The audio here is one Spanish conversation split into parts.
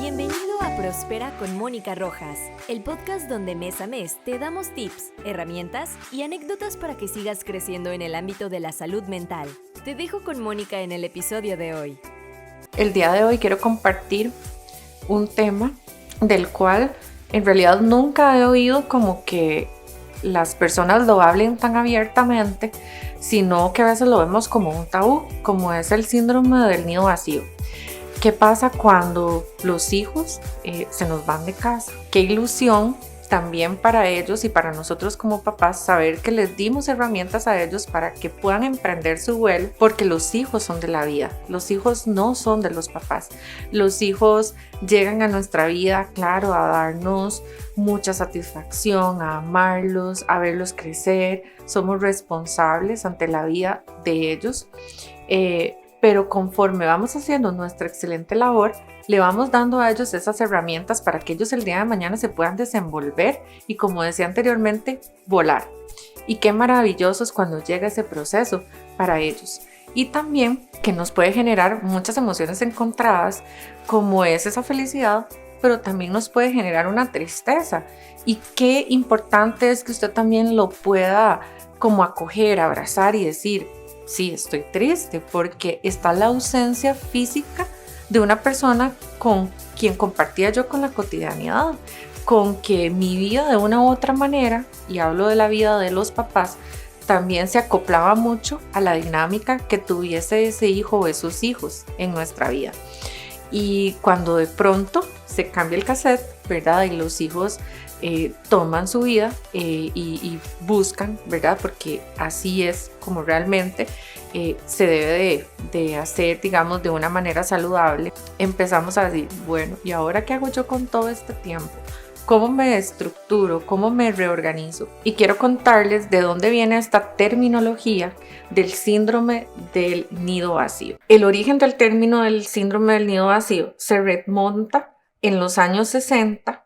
Bienvenido a Prospera con Mónica Rojas, el podcast donde mes a mes te damos tips, herramientas y anécdotas para que sigas creciendo en el ámbito de la salud mental. Te dejo con Mónica en el episodio de hoy. El día de hoy quiero compartir un tema del cual en realidad nunca he oído como que las personas lo hablen tan abiertamente, sino que a veces lo vemos como un tabú, como es el síndrome del nido vacío. ¿Qué pasa cuando los hijos se nos van de casa? Qué ilusión también para ellos y para nosotros como papás saber que les dimos herramientas a ellos para que puedan emprender su vuelo, porque los hijos son de la vida, los hijos no son de los papás. Los hijos llegan a nuestra vida, claro, a darnos mucha satisfacción, a amarlos, a verlos crecer. Somos responsables ante la vida de ellos. Pero conforme vamos haciendo nuestra excelente labor, le vamos dando a ellos esas herramientas para que ellos el día de mañana se puedan desenvolver y, como decía anteriormente, volar. Y qué maravilloso es cuando llega ese proceso para ellos. Y también que nos puede generar muchas emociones encontradas, como es esa felicidad, pero también nos puede generar una tristeza. Y qué importante es que usted también lo pueda como acoger, abrazar y decir: sí, estoy triste porque está la ausencia física de una persona con quien compartía yo con la cotidianidad, con que mi vida de una u otra manera, y hablo de la vida de los papás, también se acoplaba mucho a la dinámica que tuviese ese hijo o esos hijos en nuestra vida. Y cuando de pronto se cambia el cassette, ¿verdad? Y los hijos toman su vida y buscan, ¿verdad? Porque así es como realmente se debe de hacer, digamos, de una manera saludable. Empezamos a decir, bueno, ¿y ahora qué hago yo con todo este tiempo? ¿Cómo me estructuro? ¿Cómo me reorganizo? Y quiero contarles de dónde viene esta terminología del síndrome del nido vacío. El origen del término del síndrome del nido vacío se remonta en los años 60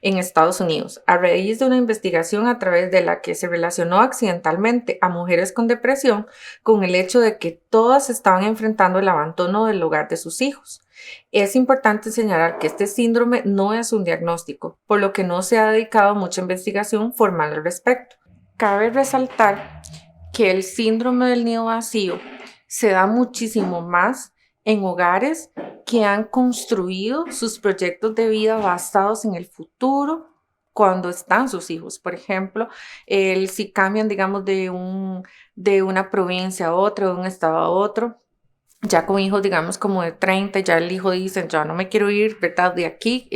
en Estados Unidos, a raíz de una investigación a través de la que se relacionó accidentalmente a mujeres con depresión con el hecho de que todas estaban enfrentando el abandono del hogar de sus hijos. Es importante señalar que este síndrome no es un diagnóstico, por lo que no se ha dedicado mucha investigación formal al respecto. Cabe resaltar que el síndrome del nido vacío se da muchísimo más en hogares que han construido sus proyectos de vida basados en el futuro cuando están sus hijos. Por ejemplo, si cambian, digamos, de una provincia a otra, de un estado a otro, ya con hijos, digamos, como de 30, ya el hijo dice, ya no me quiero ir, ¿verdad? De aquí,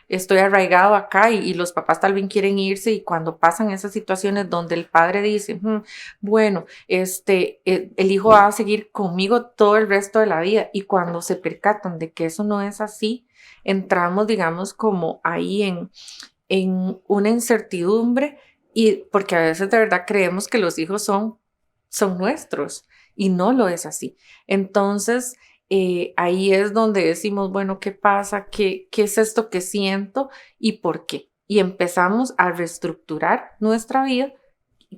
estoy arraigado acá y los papás tal vez quieren irse, y cuando pasan esas situaciones donde el padre dice, bueno, el hijo va a seguir conmigo todo el resto de la vida, y cuando se percatan de que eso no es así, entramos, digamos, como ahí en una incertidumbre, y porque a veces de verdad creemos que los hijos son nuestros y no lo es así. Entonces, ahí es donde decimos, bueno, ¿qué pasa? ¿Qué es esto que siento y por qué? Y empezamos a reestructurar nuestra vida,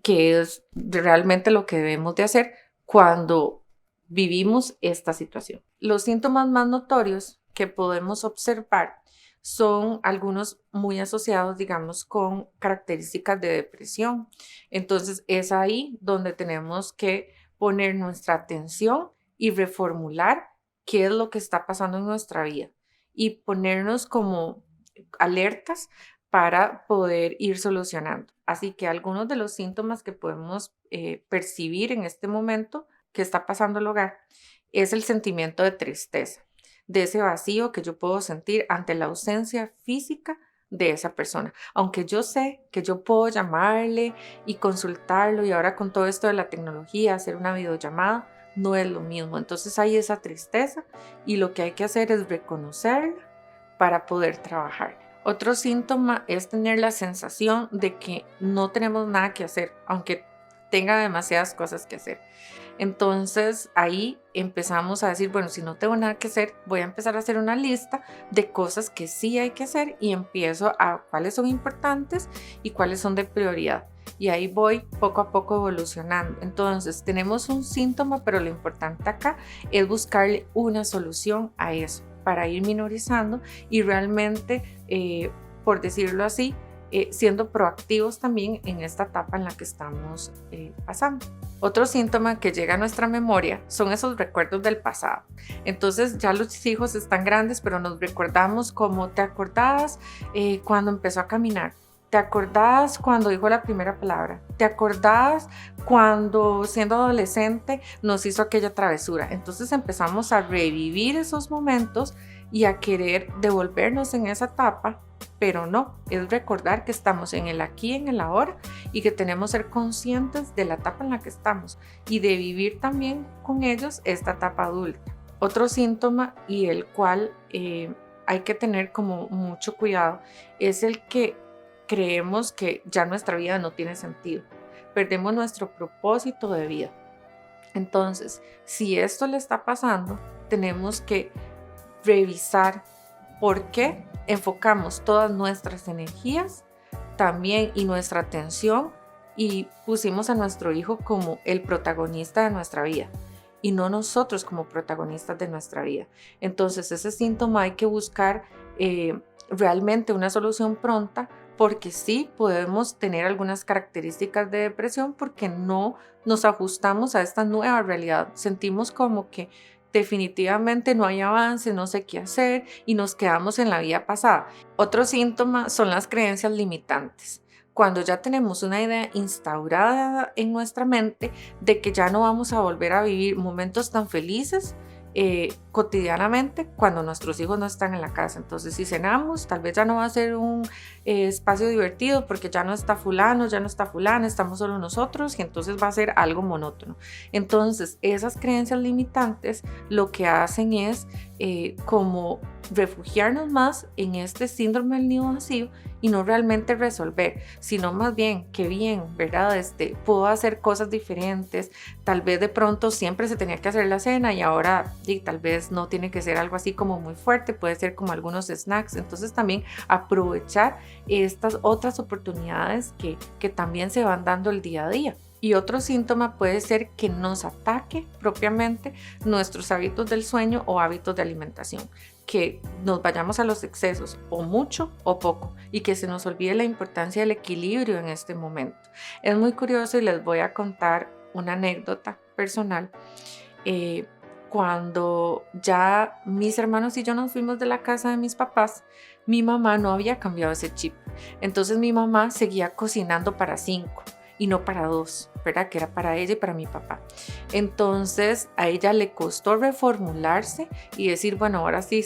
que es realmente lo que debemos de hacer cuando vivimos esta situación. Los síntomas más notorios que podemos observar son algunos muy asociados, digamos, con características de depresión. Entonces, es ahí donde tenemos que poner nuestra atención y reformular qué es lo que está pasando en nuestra vida y ponernos como alertas para poder ir solucionando. Así que algunos de los síntomas que podemos percibir en este momento que está pasando el hogar es el sentimiento de tristeza, de ese vacío que yo puedo sentir ante la ausencia física de esa persona. Aunque yo sé que yo puedo llamarle y consultarlo, y ahora con todo esto de la tecnología, hacer una videollamada, no es lo mismo. Entonces hay esa tristeza y lo que hay que hacer es reconocerla para poder trabajar. Otro síntoma es tener la sensación de que no tenemos nada que hacer, aunque tenga demasiadas cosas que hacer. Entonces ahí empezamos a decir, bueno, si no tengo nada que hacer, voy a empezar a hacer una lista de cosas que sí hay que hacer, y empiezo a cuáles son importantes y cuáles son de prioridad. Y ahí voy poco a poco evolucionando. Entonces tenemos un síntoma, pero lo importante acá es buscarle una solución a eso. para ir minorizando y realmente, por decirlo así, siendo proactivos también en esta etapa en la que estamos pasando. Otro síntoma que llega a nuestra memoria son esos recuerdos del pasado. Entonces ya los hijos están grandes, pero nos recordamos como te acordás cuando empezó a caminar. ¿Te acordás cuando dijo la primera palabra? ¿Te acordás cuando siendo adolescente nos hizo aquella travesura? Entonces empezamos a revivir esos momentos y a querer devolvernos en esa etapa, pero no, es recordar que estamos en el aquí, en el ahora y que tenemos que ser conscientes de la etapa en la que estamos y de vivir también con ellos esta etapa adulta. Otro síntoma y el cual hay que tener como mucho cuidado es el que creemos que ya nuestra vida no tiene sentido, perdemos nuestro propósito de vida. Entonces, si esto le está pasando, tenemos que revisar por qué enfocamos todas nuestras energías también y nuestra atención y pusimos a nuestro hijo como el protagonista de nuestra vida y no nosotros como protagonistas de nuestra vida. Entonces, ese síntoma hay que buscar realmente una solución pronta, porque sí podemos tener algunas características de depresión porque no nos ajustamos a esta nueva realidad. Sentimos como que definitivamente no hay avance, no sé qué hacer y nos quedamos en la vida pasada. Otro síntoma son las creencias limitantes. Cuando ya tenemos una idea instaurada en nuestra mente de que ya no vamos a volver a vivir momentos tan felices cotidianamente cuando nuestros hijos no están en la casa. Entonces, si cenamos, tal vez ya no va a ser un espacio divertido porque ya no está fulano, ya no está fulana, estamos solo nosotros y entonces va a ser algo monótono. Entonces, esas creencias limitantes lo que hacen es como refugiarnos más en este síndrome del nido vacío y no realmente resolver, sino más bien que bien, ¿verdad? Puedo hacer cosas diferentes, tal vez de pronto siempre se tenía que hacer la cena y ahora tal vez no tiene que ser algo así como muy fuerte, puede ser como algunos snacks. Entonces también aprovechar estas otras oportunidades que también se van dando el día a día. Y otro síntoma puede ser que nos ataque propiamente nuestros hábitos del sueño o hábitos de alimentación, que nos vayamos a los excesos o mucho o poco y que se nos olvide la importancia del equilibrio en este momento. Es muy curioso y les voy a contar una anécdota personal. Cuando ya mis hermanos y yo nos fuimos de la casa de mis papás, mi mamá no había cambiado ese chip. Entonces mi mamá seguía cocinando para 5 y no para 2, ¿verdad? Que era para ella y para mi papá. Entonces a ella le costó reformularse y decir, bueno, ahora sí,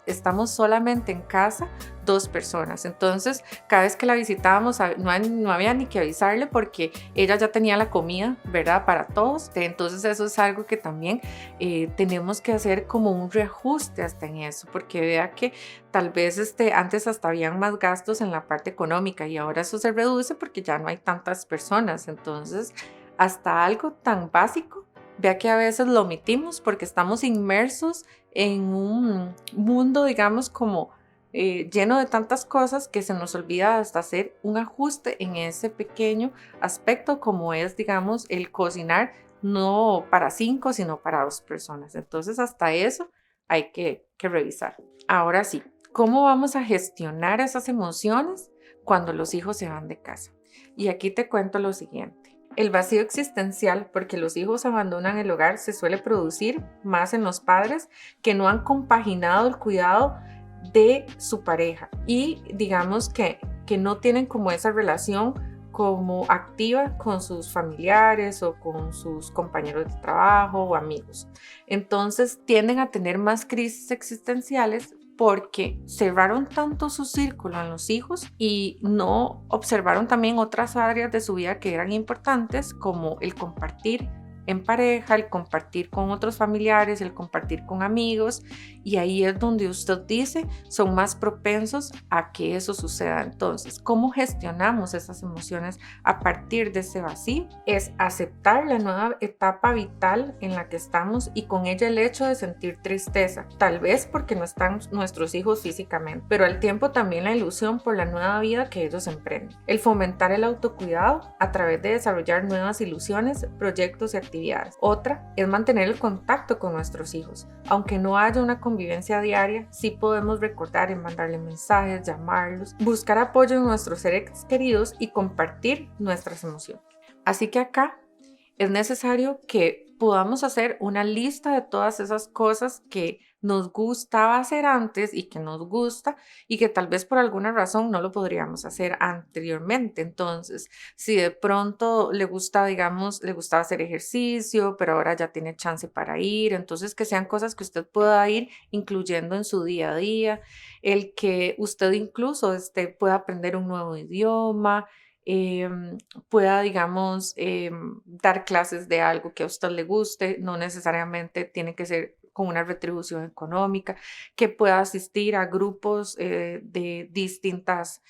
estamos solamente en casa 2 personas. Entonces cada vez que la visitábamos no había ni que avisarle porque ella ya tenía la comida, ¿verdad? Para todos. Entonces eso es algo que también tenemos que hacer como un reajuste hasta en eso, porque vea que tal vez antes hasta habían más gastos en la parte económica y ahora eso se reduce porque ya no hay tantas personas. Entonces hasta algo tan básico, vea que a veces lo omitimos porque estamos inmersos en un mundo, digamos, como lleno de tantas cosas que se nos olvida hasta hacer un ajuste en ese pequeño aspecto como es, digamos, el cocinar no para 5 sino para 2 personas. Entonces hasta eso hay que revisar. Ahora sí, ¿cómo vamos a gestionar esas emociones cuando los hijos se van de casa? Y aquí te cuento lo siguiente. El vacío existencial, porque los hijos abandonan el hogar, se suele producir más en los padres que no han compaginado el cuidado de su pareja y digamos que no tienen como esa relación como activa con sus familiares o con sus compañeros de trabajo o amigos. Entonces tienden a tener más crisis existenciales porque cerraron tanto su círculo en los hijos y no observaron también otras áreas de su vida que eran importantes, como el compartir en pareja, el compartir con otros familiares, el compartir con amigos, y ahí es donde usted dice son más propensos a que eso suceda. Entonces, ¿cómo gestionamos esas emociones a partir de ese vacío? Es aceptar la nueva etapa vital en la que estamos y con ella el hecho de sentir tristeza, tal vez porque no están nuestros hijos físicamente, pero al tiempo también la ilusión por la nueva vida que ellos emprenden. El fomentar el autocuidado a través de desarrollar nuevas ilusiones, proyectos y actividades actividades. Otra es mantener el contacto con nuestros hijos. Aunque no haya una convivencia diaria, sí podemos recordar en mandarle mensajes, llamarlos, buscar apoyo en nuestros seres queridos y compartir nuestras emociones. Así que acá es necesario que podamos hacer una lista de todas esas cosas que nos gustaba hacer antes y que nos gusta y que tal vez por alguna razón no lo podríamos hacer anteriormente. Entonces, si de pronto le gustaba hacer ejercicio, pero ahora ya tiene chance para ir, entonces que sean cosas que usted pueda ir incluyendo en su día a día, el que usted incluso pueda aprender un nuevo idioma, pueda, digamos, dar clases de algo que a usted le guste, no necesariamente tiene que ser con una retribución económica, que pueda asistir a grupos de distintas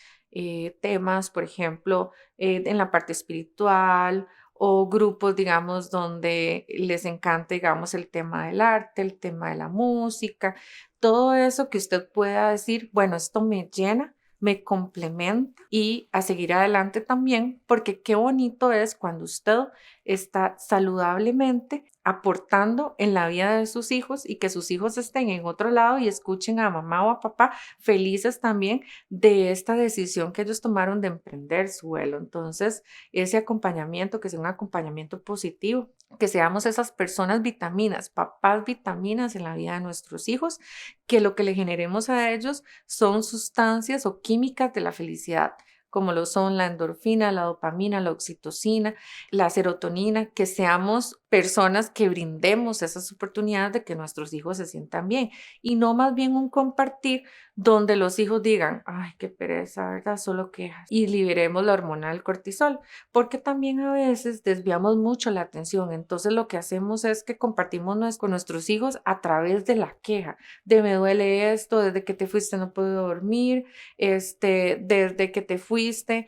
temas, por ejemplo, en la parte espiritual o grupos, digamos, donde les encanta, digamos, el tema del arte, el tema de la música, todo eso que usted pueda decir, bueno, esto me llena, me complementa y a seguir adelante también, porque qué bonito es cuando usted está saludablemente aportando en la vida de sus hijos y que sus hijos estén en otro lado y escuchen a mamá o a papá felices también de esta decisión que ellos tomaron de emprender su vuelo. Entonces, ese acompañamiento, que sea un acompañamiento positivo, que seamos esas personas vitaminas, papás vitaminas en la vida de nuestros hijos, que lo que le generemos a ellos son sustancias o químicas de la felicidad, como lo son la endorfina, la dopamina, la oxitocina, la serotonina, que seamos personas que brindemos esas oportunidades de que nuestros hijos se sientan bien y no más bien un compartir donde los hijos digan, ay, qué pereza, ¿verdad? Solo quejas, y liberemos la hormona del cortisol, porque también a veces desviamos mucho la atención. Entonces lo que hacemos es que compartimos con nuestros hijos a través de la queja, de me duele esto, desde que te fuiste no puedo dormir, desde que te fuiste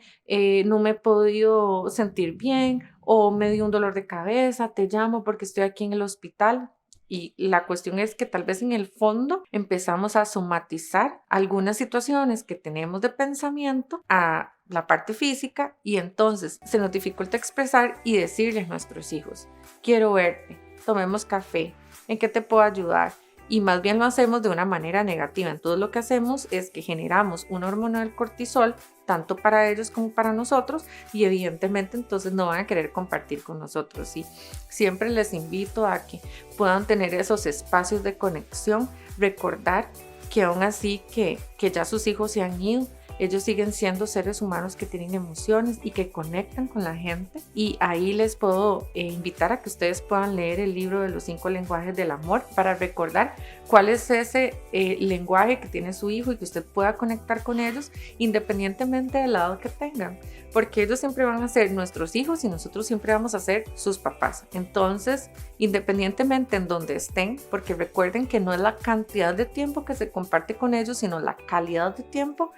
no me he podido sentir bien, o me dio un dolor de cabeza, te llamo porque estoy aquí en el hospital. Y la cuestión es que tal vez en el fondo empezamos a somatizar algunas situaciones que tenemos de pensamiento a la parte física y entonces se nos dificulta expresar y decirle a nuestros hijos, quiero verte, tomemos café, ¿en qué te puedo ayudar? Y más bien lo hacemos de una manera negativa. Entonces lo que hacemos es que generamos una hormona del cortisol, tanto para ellos como para nosotros, y evidentemente entonces no van a querer compartir con nosotros. Y siempre les invito a que puedan tener esos espacios de conexión, recordar que aún así que ya sus hijos se han ido, ellos siguen siendo seres humanos que tienen emociones y que conectan con la gente. Y ahí les puedo invitar a que ustedes puedan leer el libro de los 5 lenguajes del amor para recordar cuál es ese lenguaje que tiene su hijo y que usted pueda conectar con ellos independientemente del lado que tengan. Porque ellos siempre van a ser nuestros hijos y nosotros siempre vamos a ser sus papás. Entonces, independientemente en donde estén, porque recuerden que no es la cantidad de tiempo que se comparte con ellos, sino la calidad de tiempo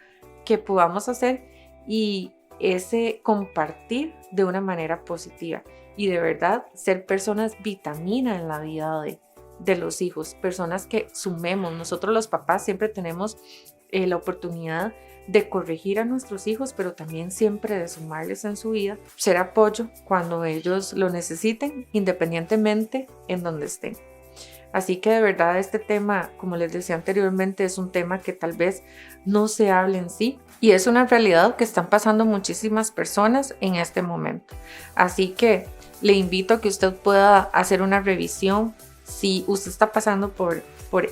que podamos hacer y ese compartir de una manera positiva y de verdad ser personas vitamina en la vida de los hijos, personas que sumemos. Nosotros los papás siempre tenemos la oportunidad de corregir a nuestros hijos, pero también siempre de sumarles en su vida, ser apoyo cuando ellos lo necesiten, independientemente en donde estén. Así que de verdad este tema, como les decía anteriormente, es un tema que tal vez no se hable en sí y es una realidad que están pasando muchísimas personas en este momento. Así que le invito a que usted pueda hacer una revisión si usted está pasando por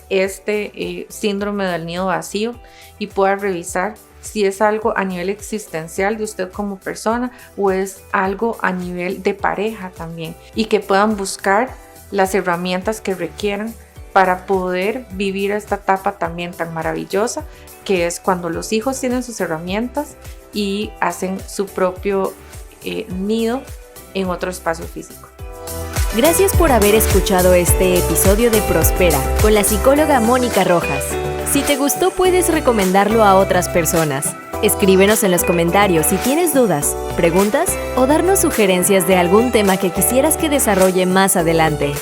este síndrome del nido vacío y pueda revisar si es algo a nivel existencial de usted como persona o es algo a nivel de pareja también y que puedan buscar las herramientas que requieran para poder vivir esta etapa también tan maravillosa que es cuando los hijos tienen sus herramientas y hacen su propio nido en otro espacio físico. Gracias por haber escuchado este episodio de Prospera con la psicóloga Mónica Rojas. Si te gustó, puedes recomendarlo a otras personas. Escríbenos en los comentarios si tienes dudas, preguntas o darnos sugerencias de algún tema que quisieras que desarrolle más adelante.